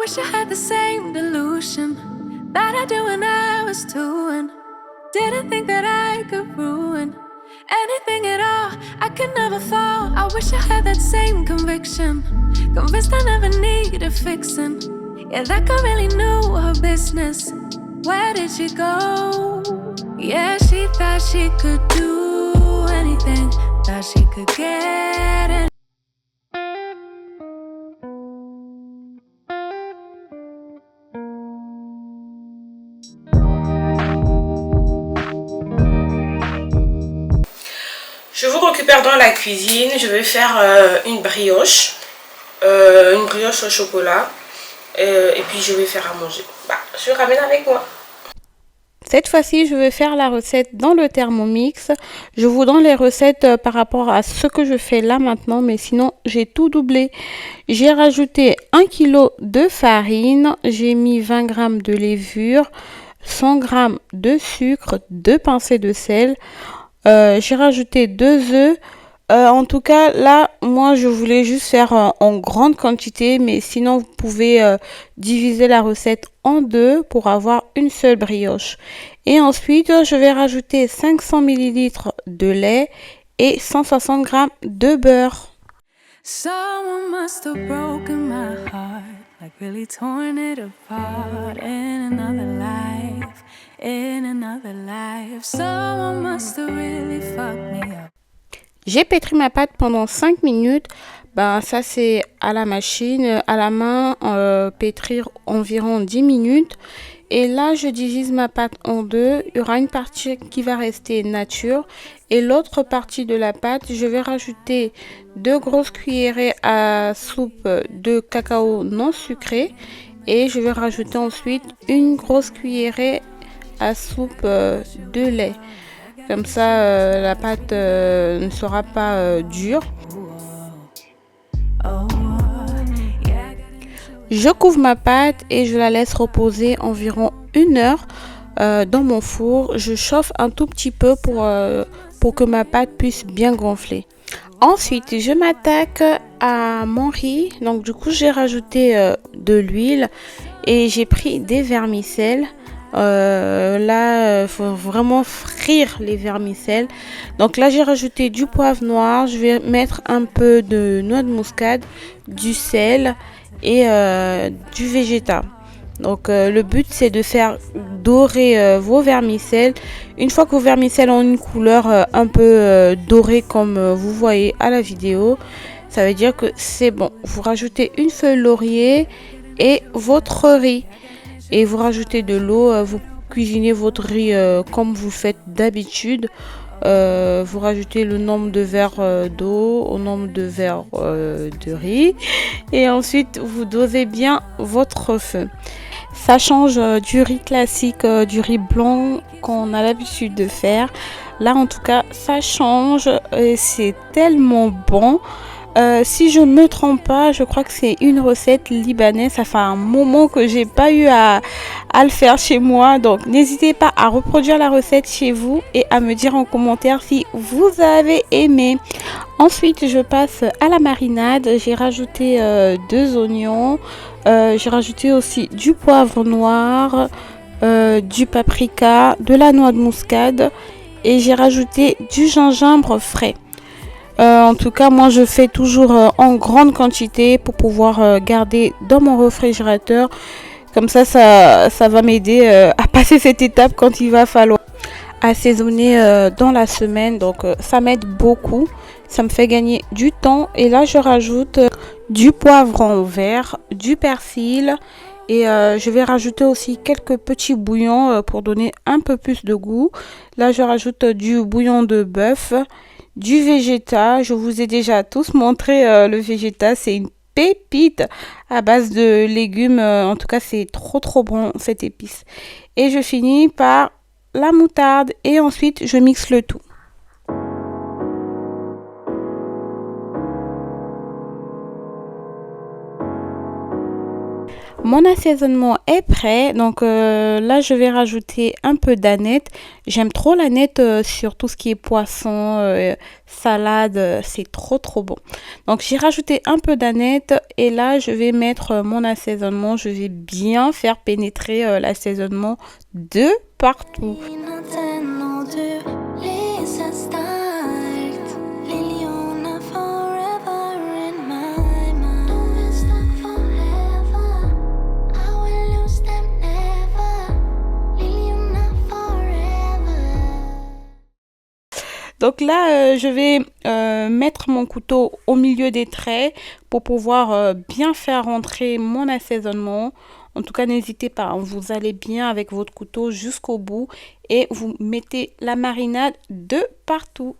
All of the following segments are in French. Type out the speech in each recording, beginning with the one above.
wish I had the same delusion that I do when I was 2 and didn't think that I could ruin anything at all. I could never fall. I wish I had that same conviction, convinced I never needed fixing. Yeah, that girl really knew her business. Where did she go? Yeah, she thought she could do anything, thought she could get it. Je vous récupère dans la cuisine. Je vais faire une brioche au chocolat et puis je vais faire à manger. Je ramène avec moi. Cette fois-ci, je vais faire la recette dans le Thermomix. Je vous donne les recettes par rapport à ce que je fais là maintenant, mais sinon, j'ai tout doublé. J'ai rajouté 1 kg de farine, j'ai mis 20 g de levure, 100 g de sucre, 2 pincées de sel. J'ai rajouté 2 œufs. En tout cas, là, moi, je voulais juste faire en grande quantité, mais sinon, vous pouvez diviser la recette en 2 pour avoir une seule brioche. Et ensuite, je vais rajouter 500 ml de lait et 160 g de beurre. Someone must have broken my heart, like really torn it apart in another life, in another life. Someone must have really fucked me up. J'ai pétri ma pâte pendant 5 minutes. Ça c'est à la machine, à la main, pétrir environ 10 minutes. Et là, je divise ma pâte en 2. Il y aura une partie qui va rester nature. Et l'autre partie de la pâte, je vais rajouter 2 grosses cuillerées à soupe de cacao non sucré. Et je vais rajouter ensuite une grosse cuillerée à soupe de lait. Comme ça, la pâte ne sera pas dure. Je couvre ma pâte et je la laisse reposer environ 1 heure dans mon four. Je chauffe un tout petit peu pour que ma pâte puisse bien gonfler. Ensuite, je m'attaque à mon riz. Donc du coup, j'ai rajouté de l'huile et j'ai pris des vermicelles. Là, faut vraiment frire les vermicelles. Donc là, j'ai rajouté du poivre noir. Je vais mettre un peu de noix de muscade, du sel et du végéta. Donc le but, c'est de faire dorer vos vermicelles. Une fois que vos vermicelles ont une couleur un peu dorée comme vous voyez à la vidéo, ça veut dire que c'est bon. Vous rajoutez une feuille laurier et votre riz. Et vous rajoutez de l'eau, vous cuisinez votre riz comme vous faites d'habitude. Vous rajoutez le nombre de verres d'eau au nombre de verres de riz. Et ensuite, vous dosez bien votre feu. Ça change du riz classique, du riz blanc qu'on a l'habitude de faire. Là, en tout cas, ça change et c'est tellement bon. Si je me trompe pas, je crois que c'est une recette libanaise. Ça fait un moment que j'ai pas eu à le faire chez moi. Donc n'hésitez pas à reproduire la recette chez vous et à me dire en commentaire si vous avez aimé. Ensuite, je passe à la marinade. J'ai rajouté 2 oignons. J'ai rajouté aussi du poivre noir, du paprika, de la noix de muscade et j'ai rajouté du gingembre frais. En tout cas, moi je fais toujours en grande quantité pour pouvoir garder dans mon réfrigérateur. Comme ça va m'aider à passer cette étape quand il va falloir assaisonner dans la semaine. Donc ça m'aide beaucoup. Ça me fait gagner du temps. Et là, je rajoute du poivron vert, du persil. Et je vais rajouter aussi quelques petits bouillons pour donner un peu plus de goût. Là, je rajoute du bouillon de bœuf. Du végéta, je vous ai déjà tous montré le végéta, c'est une pépite à base de légumes, en tout cas c'est trop bon cette épice. Et je finis par la moutarde et ensuite je mixe le tout. Mon assaisonnement est prêt, donc là je vais rajouter un peu d'aneth. J'aime trop l'aneth sur tout ce qui est poisson, salade, c'est trop bon. Donc j'ai rajouté un peu d'aneth et là je vais mettre mon assaisonnement. Je vais bien faire pénétrer l'assaisonnement de partout. Donc là, je vais mettre mon couteau au milieu des traits pour pouvoir bien faire rentrer mon assaisonnement. En tout cas, n'hésitez pas, hein, vous allez bien avec votre couteau jusqu'au bout et vous mettez la marinade de partout.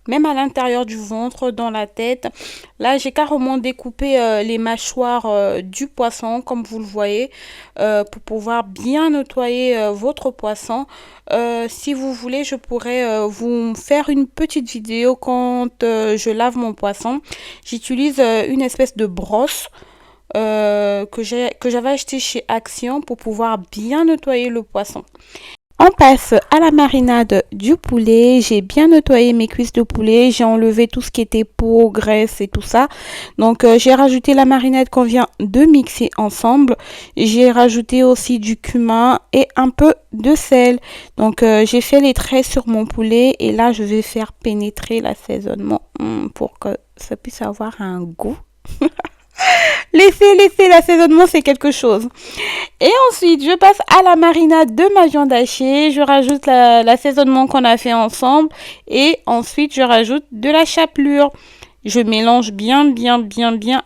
Même à l'intérieur du ventre, dans la tête. Là, j'ai carrément découpé les mâchoires du poisson, comme vous le voyez, pour pouvoir bien nettoyer votre poisson. Si vous voulez, je pourrais vous faire une petite vidéo quand je lave mon poisson. J'utilise une espèce de brosse que j'avais acheté chez Action pour pouvoir bien nettoyer le poisson. On passe à la marinade du poulet. J'ai bien nettoyé mes cuisses de poulet. J'ai enlevé tout ce qui était peau, graisse et tout ça. Donc j'ai rajouté la marinade qu'on vient de mixer ensemble. J'ai rajouté aussi du cumin et un peu de sel. Donc j'ai fait les traits sur mon poulet et là je vais faire pénétrer l'assaisonnement pour que ça puisse avoir un goût. Laissez, l'assaisonnement c'est quelque chose. Et ensuite, je passe à la marinade de ma viande hachée. Je rajoute l'assaisonnement qu'on a fait ensemble. Et ensuite, je rajoute de la chapelure. Je mélange bien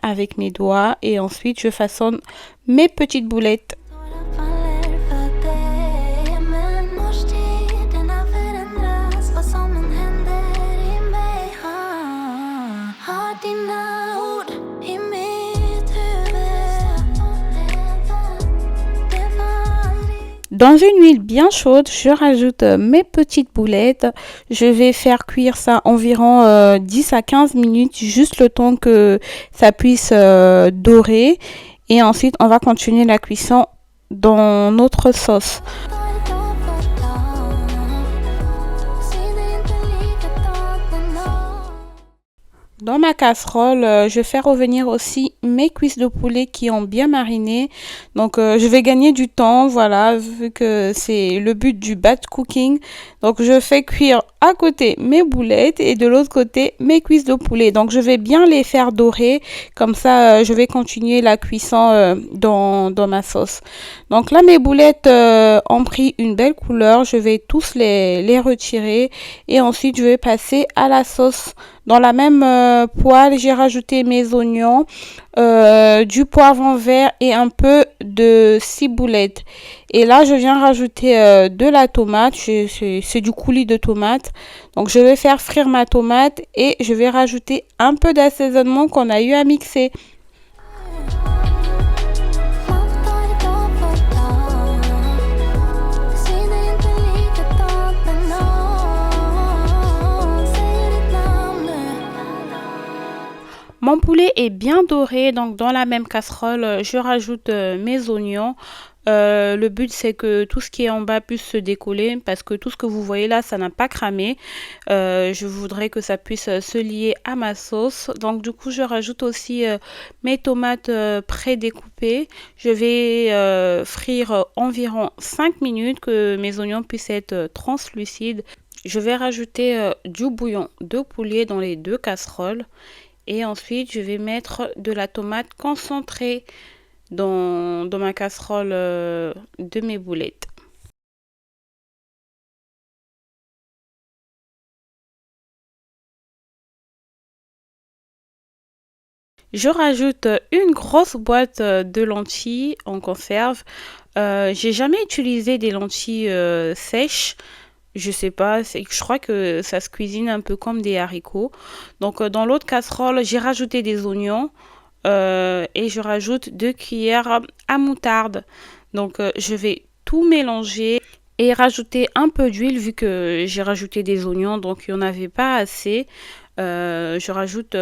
avec mes doigts. Et ensuite, je façonne mes petites boulettes. Dans une huile bien chaude, je rajoute mes petites boulettes. Je vais faire cuire ça environ 10 à 15 minutes, juste le temps que ça puisse dorer. Et ensuite, on va continuer la cuisson dans notre sauce. Dans ma casserole, je vais faire revenir aussi mes cuisses de poulet qui ont bien mariné. Donc, je vais gagner du temps, voilà, vu que c'est le but du batch cooking. Donc, je fais cuire à côté mes boulettes et de l'autre côté mes cuisses de poulet. Donc, je vais bien les faire dorer. Comme ça, je vais continuer la cuisson dans ma sauce. Donc là, mes boulettes ont pris une belle couleur. Je vais tous les retirer. Et ensuite, je vais passer à la sauce. Dans la même poêle, j'ai rajouté mes oignons, du poivron vert et un peu de ciboulette. Et là, je viens rajouter de la tomate. C'est du coulis de tomate. Donc, je vais faire frire ma tomate et je vais rajouter un peu d'assaisonnement qu'on a eu à mixer. Mon poulet est bien doré, donc dans la même casserole, je rajoute mes oignons. Le but c'est que tout ce qui est en bas puisse se décoller parce que tout ce que vous voyez là, ça n'a pas cramé. Je voudrais que ça puisse se lier à ma sauce. Donc du coup, je rajoute aussi mes tomates pré-découpées. Je vais frire environ 5 minutes que mes oignons puissent être translucides. Je vais rajouter du bouillon de poulet dans les deux casseroles. Et ensuite, je vais mettre de la tomate concentrée dans ma casserole de mes boulettes. Je rajoute une grosse boîte de lentilles en conserve. J'ai jamais utilisé des lentilles sèches. Je sais pas, je crois que ça se cuisine un peu comme des haricots. Donc dans l'autre casserole, j'ai rajouté des oignons et je rajoute 2 cuillères à moutarde. Donc je vais tout mélanger et rajouter un peu d'huile vu que j'ai rajouté des oignons, donc il n'y en avait pas assez. Je rajoute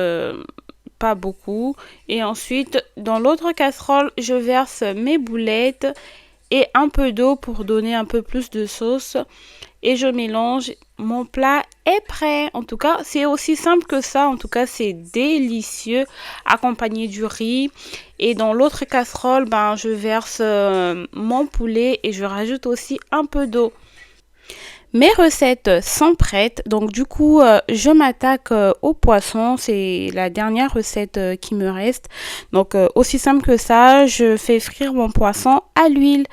pas beaucoup. Et ensuite, dans l'autre casserole, je verse mes boulettes et un peu d'eau pour donner un peu plus de sauce. Et je mélange. Mon plat est prêt. En tout cas, c'est aussi simple que ça. En tout cas, c'est délicieux, accompagné du riz. Et dans l'autre casserole, je verse mon poulet et je rajoute aussi un peu d'eau. Mes recettes sont prêtes, donc du coup je m'attaque au poisson, c'est la dernière recette qui me reste. Donc aussi simple que ça, je fais frire mon poisson à l'huile.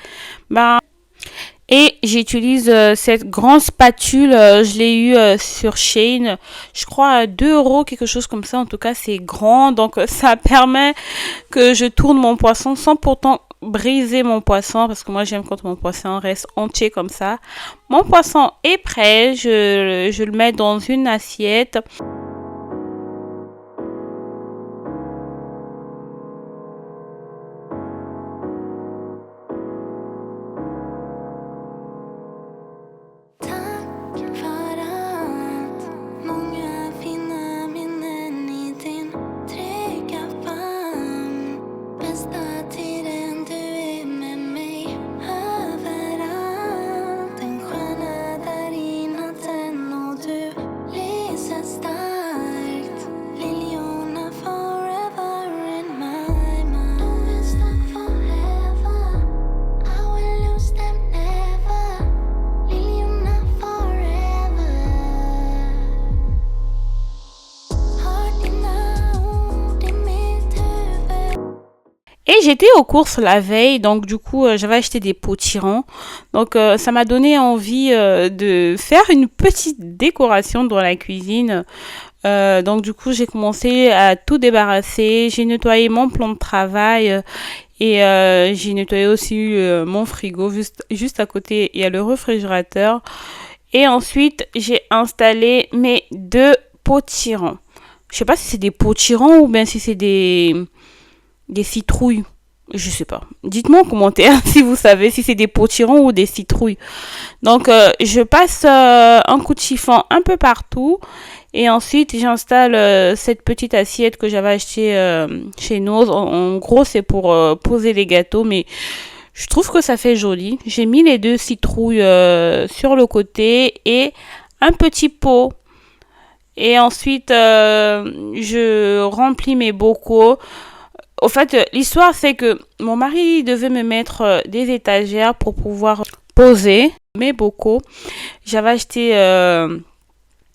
Et j'utilise cette grande spatule, je l'ai eu sur Shein, je crois à 2 euros, quelque chose comme ça. En tout cas, c'est grand, donc ça permet que je tourne mon poisson sans pourtant briser mon poisson, parce que moi j'aime quand mon poisson reste entier comme ça. Mon poisson est prêt, je le mets dans une assiette. Et j'étais aux courses la veille, donc du coup j'avais acheté des potirons. Donc ça m'a donné envie de faire une petite décoration dans la cuisine. Donc du coup j'ai commencé à tout débarrasser. J'ai nettoyé mon plan de travail et j'ai nettoyé aussi mon frigo. Juste à côté il y a le réfrigérateur. Et ensuite j'ai installé mes 2 potirons. Je sais pas si c'est des potirons ou bien si c'est des citrouilles. Je sais pas. Dites-moi en commentaire si vous savez si c'est des potirons ou des citrouilles. Donc, je passe un coup de chiffon un peu partout. Et ensuite, j'installe cette petite assiette que j'avais achetée chez Noz. En gros, c'est pour poser les gâteaux. Mais je trouve que ça fait joli. J'ai mis les 2 citrouilles sur le côté et un petit pot. Et ensuite, je remplis mes bocaux. Au fait, l'histoire, c'est que mon mari devait me mettre des étagères pour pouvoir poser mes bocaux. J'avais acheté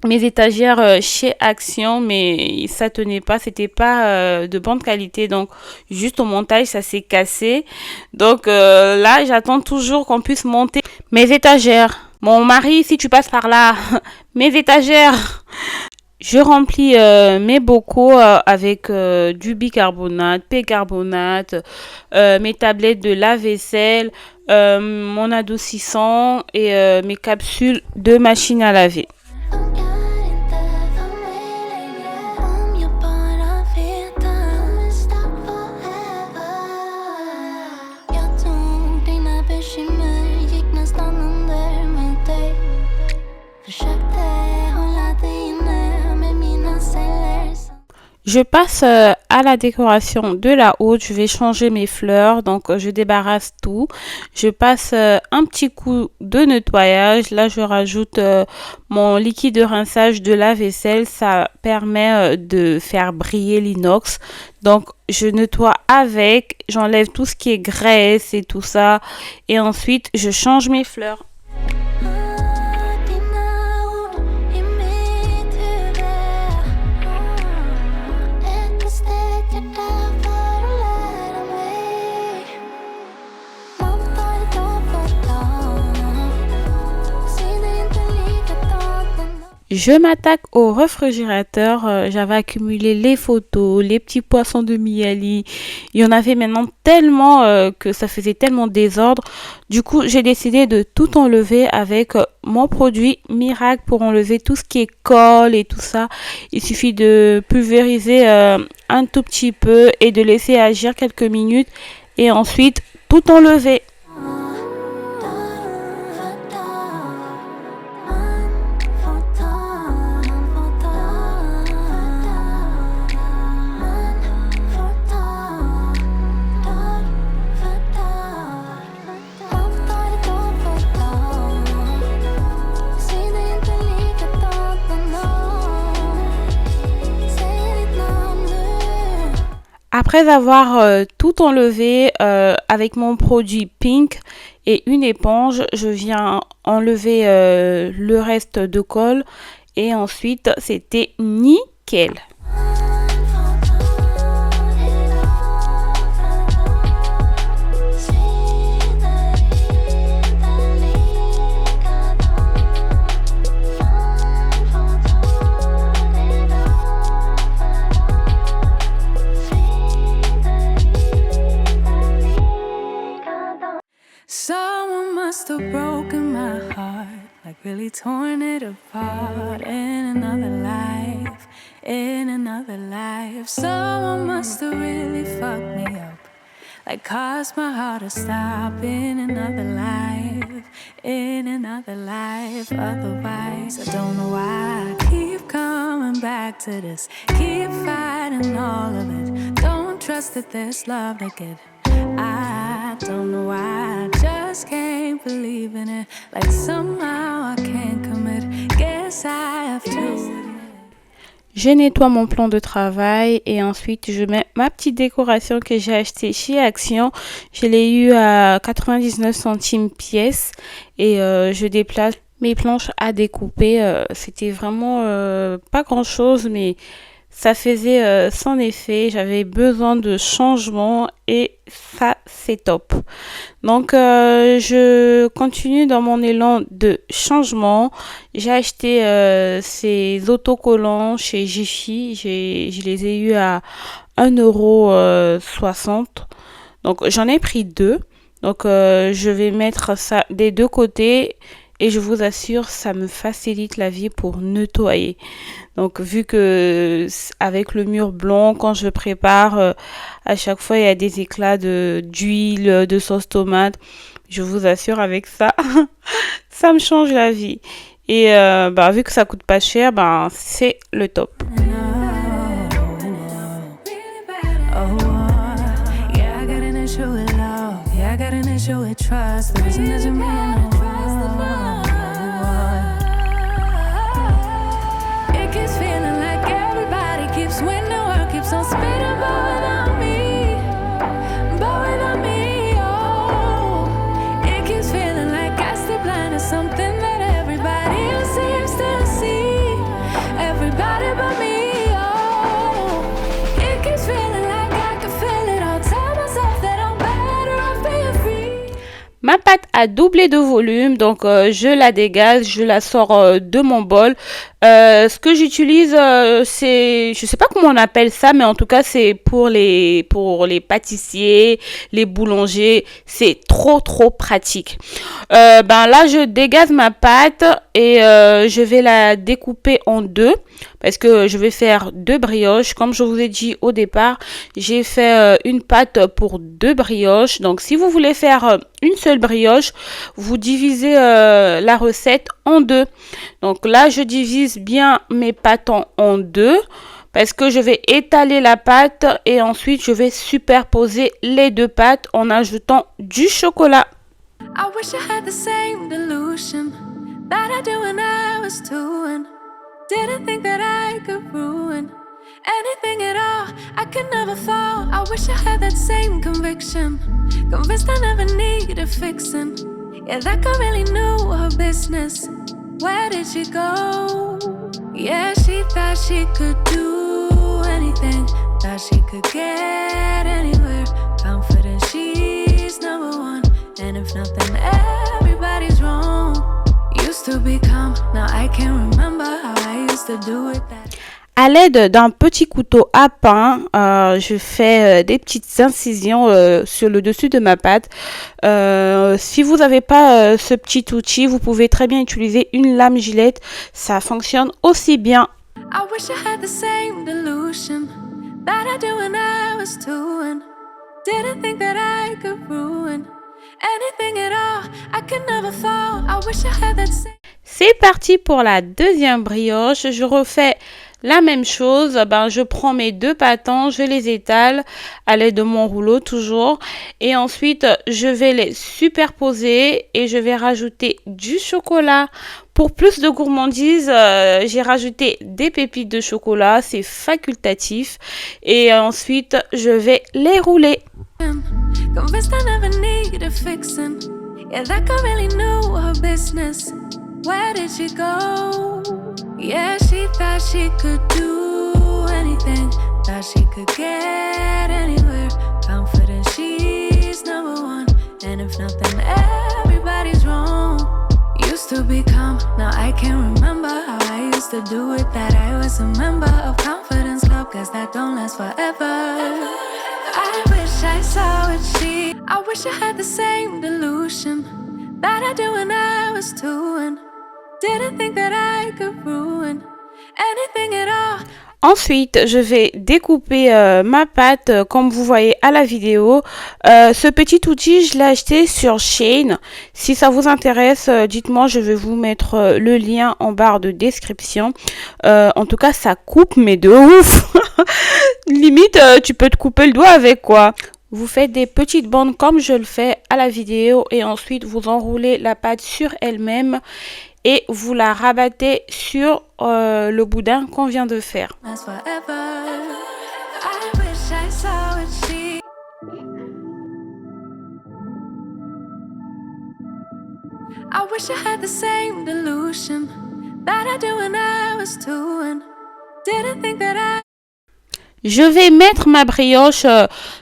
mes étagères chez Action, mais ça tenait pas, c'était pas de bonne qualité. Donc, juste au montage, ça s'est cassé. Donc, là, j'attends toujours qu'on puisse monter mes étagères. Mon mari, si tu passes par là, mes étagères. Je remplis mes bocaux avec du bicarbonate, percarbonate, mes tablettes de lave-vaisselle, mon adoucissant et mes capsules de machine à laver. Je passe à la décoration de la haute. Je vais changer mes fleurs. Donc, je débarrasse tout. Je passe un petit coup de nettoyage. Là, je rajoute mon liquide de rinçage de la vaisselle. Ça permet de faire briller l'inox. Donc, je nettoie avec. J'enlève tout ce qui est graisse et tout ça. Et ensuite, je change mes fleurs. Je m'attaque au réfrigérateur. J'avais accumulé les photos, les petits poissons de Miali. Il y en avait maintenant tellement que ça faisait tellement désordre. Du coup, j'ai décidé de tout enlever avec mon produit Miracle pour enlever tout ce qui est colle et tout ça. Il suffit de pulvériser un tout petit peu et de laisser agir quelques minutes et ensuite tout enlever. après avoir tout enlevé avec mon produit Pink et une éponge, je viens enlever le reste de colle et ensuite c'était nickel. Someone must have broken my heart, like really torn it apart in another life, in another life. Someone must have really fucked me up, like caused my heart to stop in another life, in another life. Otherwise, I don't know why I keep coming back to this, keep fighting all of it. Don't trust that there's love to get. I don't know why I just can't believe in it. Like somehow I can't commit. Guess I have to. Je nettoie mon plan de travail et ensuite je mets ma petite décoration que j'ai achetée chez Action. Je l'ai eu à 99 centimes pièce et je déplace mes planches à découper. C'était vraiment pas grand chose mais ça faisait son effet. J'avais besoin de changement et ça c'est top. Donc je continue dans mon élan de changement. J'ai acheté ces autocollants chez Jiffy. Je les ai eu à 1,60 €. Donc j'en ai pris 2. Donc je vais mettre ça des deux côtés. Et je vous assure, ça me facilite la vie pour nettoyer. Donc, vu que avec le mur blanc, quand je prépare, à chaque fois, il y a des éclats d'huile, de sauce tomate. Je vous assure, avec ça, ça me change la vie. Et vu que ça coûte pas cher, c'est le top. Ma pâte a doublé de volume, donc je la dégage, je la sors de mon bol. Ce que j'utilise, c'est, je sais pas comment on appelle ça, mais en tout cas c'est pour les pâtissiers, les boulangers, c'est trop pratique. Là je dégage ma pâte et je vais la découper en deux parce que je vais faire 2 brioches. Comme je vous ai dit au départ, j'ai fait une pâte pour 2 brioches. Donc si vous voulez faire une seule brioche, vous divisez la recette en 2. Donc là, je divise bien mes pâtes en 2 parce que je vais étaler la pâte et ensuite je vais superposer les 2 pâtes en ajoutant du chocolat. I wish I had the same delusion that I do when I was 2 and didn't think that I could ruin anything at all. I could never fall. I wish I had that same conviction, convinced I never needed fixing. Yeah, that girl really knew her business. Where did she go? Yeah, she thought she could do anything, thought she could get anywhere. Confident she's number one, and if nothing, everybody's wrong. Used to be calm, now I can't remember how I used to do it. À l'aide d'un petit couteau à pain, je fais des petites incisions sur le dessus de ma pâte. Si vous n'avez pas ce petit outil, vous pouvez très bien utiliser une lame gilette. Ça fonctionne aussi bien. I wish I had the same delusion that I do when I was 2 and didn't think that I could ruin anything at all. I could never fall. I wish I had that same. C'est parti pour la deuxième brioche. Je refais la même chose. Je prends mes 2 pâtons, je les étale à l'aide de mon rouleau toujours. Et ensuite, je vais les superposer et je vais rajouter du chocolat Pour plus de gourmandise, j'ai rajouté des pépites de chocolat, c'est facultatif. Et ensuite, je vais les rouler. Convinced I never needed fixing. Yeah, that girl really knew her business. Where did she go? Yeah, she thought she could do anything. Thought she could get anywhere. Confident she's number one. And if nothing, everybody's wrong. Used to be calm, now I can't remember how I used to do it. That I was a member of Confidence Club, cause that don't last forever. I wish I saw what I wish I had the same delusion that I do when I was 2 and didn't think that I could ruin anything at all. Ensuite, je vais découper ma pâte comme vous voyez à la vidéo. Ce petit outil, je l'ai acheté sur Shein. Si ça vous intéresse, dites-moi, je vais vous mettre le lien en barre de description. En tout cas, ça coupe, mais de ouf. Limite, tu peux te couper le doigt avec quoi. Vous faites des petites bandes comme je le fais à la vidéo et ensuite vous enroulez la pâte sur elle-même et vous la rabattez sur le boudin qu'on vient de faire. I wish I had the same delusion that I do when I was 2 and didn't think that I. Je vais mettre ma brioche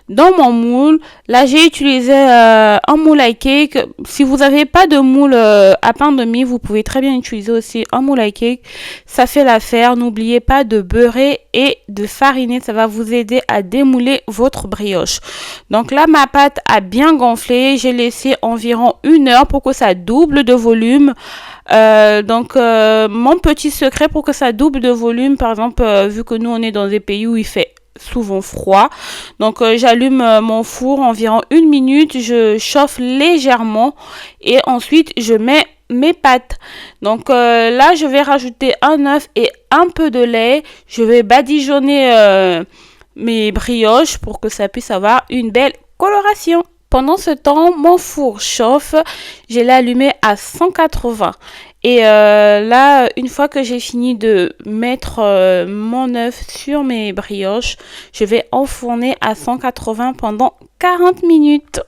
dans mon moule. Là, j'ai utilisé un moule à cake. Si vous n'avez pas de moule à pain de mie, vous pouvez très bien utiliser aussi un moule à cake. Ça fait l'affaire. N'oubliez pas de beurrer et de fariner. Ça va vous aider à démouler votre brioche. Donc là, ma pâte a bien gonflé. J'ai laissé environ 1 heure pour que ça double de volume. Mon petit secret pour que ça double de volume, par exemple, vu que nous on est dans des pays où il fait souvent froid, donc j'allume mon four environ 1 minute, je chauffe légèrement et ensuite je mets mes pâtes. Donc là je vais rajouter un œuf et un peu de lait, je vais badigeonner mes brioches pour que ça puisse avoir une belle coloration. Pendant ce temps, mon four chauffe, je l'ai allumé à 180. Et là, une fois que j'ai fini de mettre mon œuf sur mes brioches, je vais enfourner à 180 pendant 40 minutes.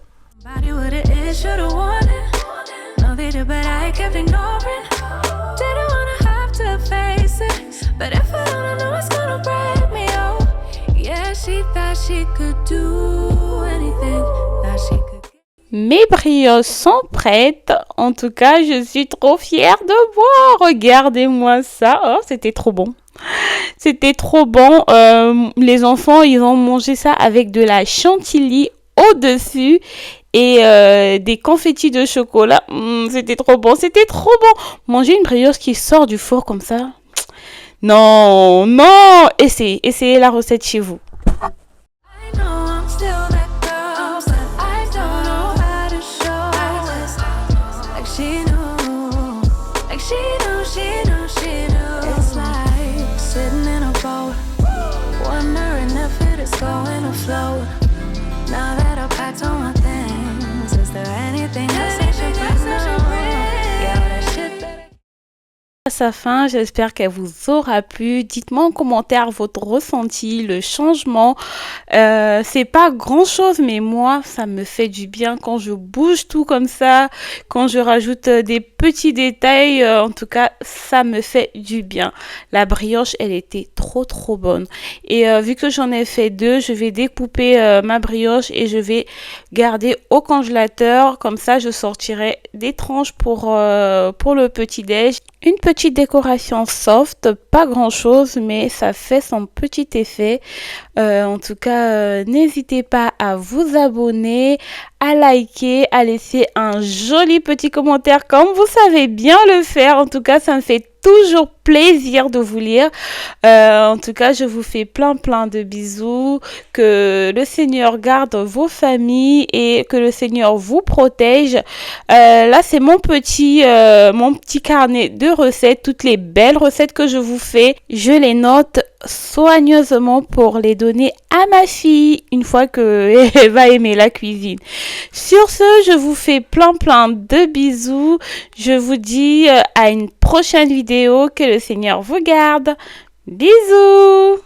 Mes brioches sont prêtes. En tout cas, je suis trop fière de moi. Regardez-moi ça. Oh, c'était trop bon. C'était trop bon. Les enfants, ils ont mangé ça avec de la chantilly au-dessus et des confettis de chocolat. C'était trop bon. C'était trop bon. Manger une brioche qui sort du four comme ça. Non, non. Essayez la recette chez vous. À sa fin, j'espère qu'elle vous aura plu. Dites-moi en commentaire votre ressenti, le changement. C'est pas grand chose, mais moi, ça me fait du bien quand je bouge tout comme ça, quand je rajoute des petits détails. En tout cas, ça me fait du bien. La brioche, elle était trop bonne. Et vu que j'en ai fait 2, je vais découper ma brioche et je vais garder au congélateur. Comme ça, je sortirai des tranches pour le petit-déj. Une petite décoration soft, pas grand chose, mais ça fait son petit effet. En tout cas, n'hésitez pas à vous abonner, à liker, à laisser un joli petit commentaire comme vous savez bien le faire. En tout cas, ça me fait toujours plaisir de vous lire. En tout cas, je vous fais plein de bisous. Que le Seigneur garde vos familles et que le Seigneur vous protège. Là, c'est mon petit carnet de recettes. Toutes les belles recettes que je vous fais, je les note soigneusement pour les donner à ma fille une fois qu'elle va aimer la cuisine. Sur ce, je vous fais plein de bisous. Je vous dis à une prochaine vidéo. Que le Seigneur vous garde. Bisous!